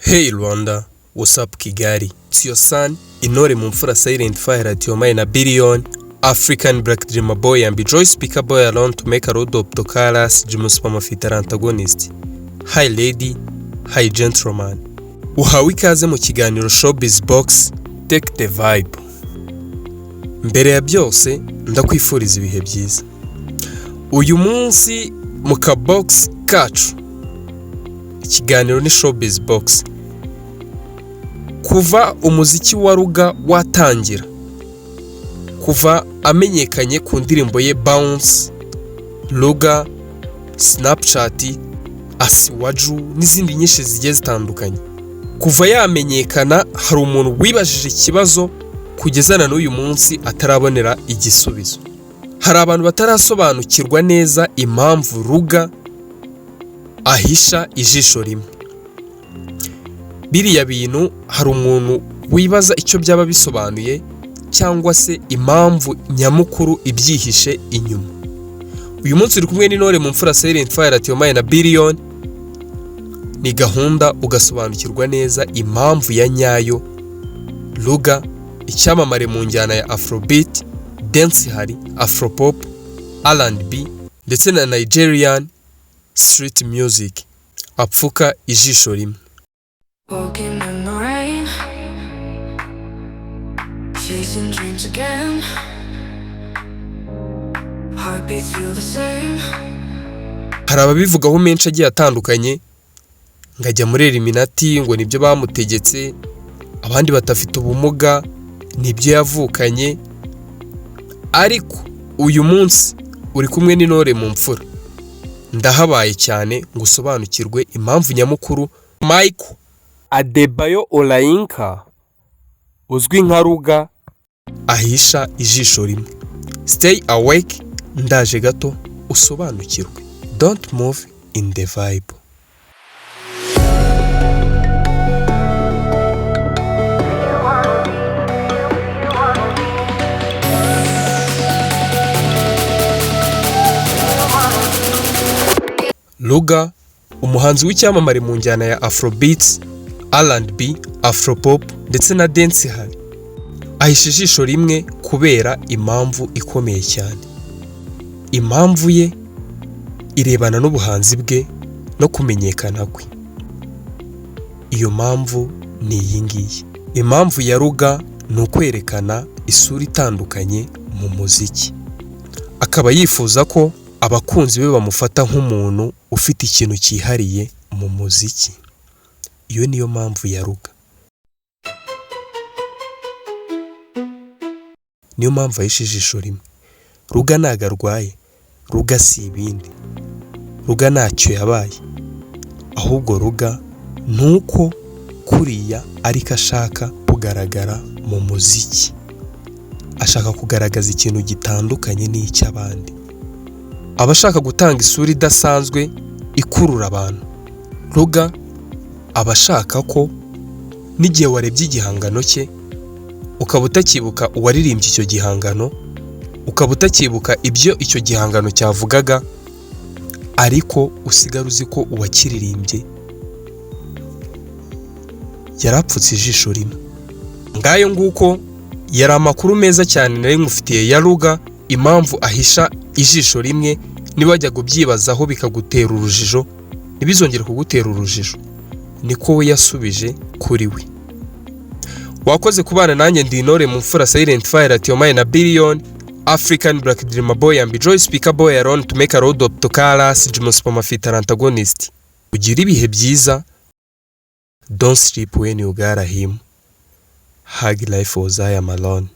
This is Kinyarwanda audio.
Hey Rwanda, what's up Kigali? It's your son, Intore Mumfura Silent Fire at your mind a billion, African Black Dreamer Boy and be Joy Speaker Boy alone to make a road of Tokalas, Jimus Pamafiter antagonist. Hi lady, hi gentleman. Uhawe ikaze mu kiganiro Showbiz Box, take the vibe. Mbere ya byose, ndakwifuriza ibihe byiza. Uyu munsi mu ka box kacu. Ikiganiro ni Showbiz Box. Kuva umuziki wa Ruga watangira, kuva amenyekanye ku ndirimbo ye Bounce, Ruga, Snapchat, Asiwaju n'izindi nyinshi zigiye zitandukanye. Kuva yamenyekana hari umuntu wibajije ikibazo kugeza na n'uyu munsi atarabonera igisubizo. Hari abantu batarasobanukirwa neza impamvu Ruga ahisha ijisho rimwe. Biriya bintu hari umuntu wibaza icyo byaba bisobanuye cyangwa se impamvu nyamukuru ibyihishe inyuma. Uyu munsi uri kumwe n'Intore Mumfura Silent Fire at your mind a billion. Ni gahunda ugasobanukirwa neza impamvu ya nyayo Ruga, icyamamare mu njyana ya Afrobeat, Dancehall, Afropop, R&B ndetse na Nigerian street music apfuka ijisho rimwe. Walking in the rain, chasing dreams again. Heartbeat feel the same. Hari ababivugaho menshi agiye atandukanye, ngajya muri Illuminati ngo nibyo bamutegetse, abandi batafite ubumuga nibyo yavukanye. Ariko uyu munsi uri kumwe n'Intore Mumfura, ndahabaye cyane ngo usobanukirwe impamvu nyamukuru Michael Adebayo Olayinka uzwi nka Ruga ahisha ijisho rimwe. Stay awake, ndaje gato usobanukirwe. Don't move in the vibe. Ruga, umuhanzi w'icyamamare mu njyana ya Afrobeats, R&B, Afropop ndetse na Dancehall, ahisha ijisho rimwe kubera impamvu ikomeye cyane. Impamvu ye irebana n'ubuhanzi bwe no kumenyekana kwe. Iyo mpamvu ni iyi ngiyi. Impamvu ya Ruga ni ukwerekana isura itandukanye mu muziki. Akaba yifuza ko abakunzi be bamufata nk'umuntu ufite ikintu cyihariye mu muziki. Iyo niyo mpamvu ya Ruga. Niyo mpamvu ahisha ijisho rimwe. Ruga ntago arwaye. Ruga si ibindi. Ruga ntacyo yabaye. Ahubwo Ruga nuko kuriya ariko ashaka kugaragara mu muziki. Ashaka kugaragaza ikintu gitandukanye n'icy'abandi. Abashaka gutanga isura idasanzwe ikurura abantu. Ruga abashaka ko n'igihe warebye igihangano cye ukaba utakibuka uwaririmbye icyo gihangano, ukaba utakibuka ibyo icyo gihangano cyavugaga, ariko usigara uzi ko uwakiririmbye yarapfutse ijisho rimwe. Ngayo nguko yari amakuru meza cyane nari ngufitiye ya Ruga, impamvu ahisha ijisho rimwe. Niba wajya kubyibazaho bikagutera urujijo, ntibizongere kugutera urujijo. Niko we yasubije kuri we. Wakoze kubana nanjye ndi Intore Mumfura Silent Fire at your mind a billion, African Black Dreamer Boy and be Joy Speaker Boy alone to make a road of Tokalas, Jimus Pamafiter antagonist. Ugira ibihe byiza. Don't sleep when you got him. Hug life as I am alone.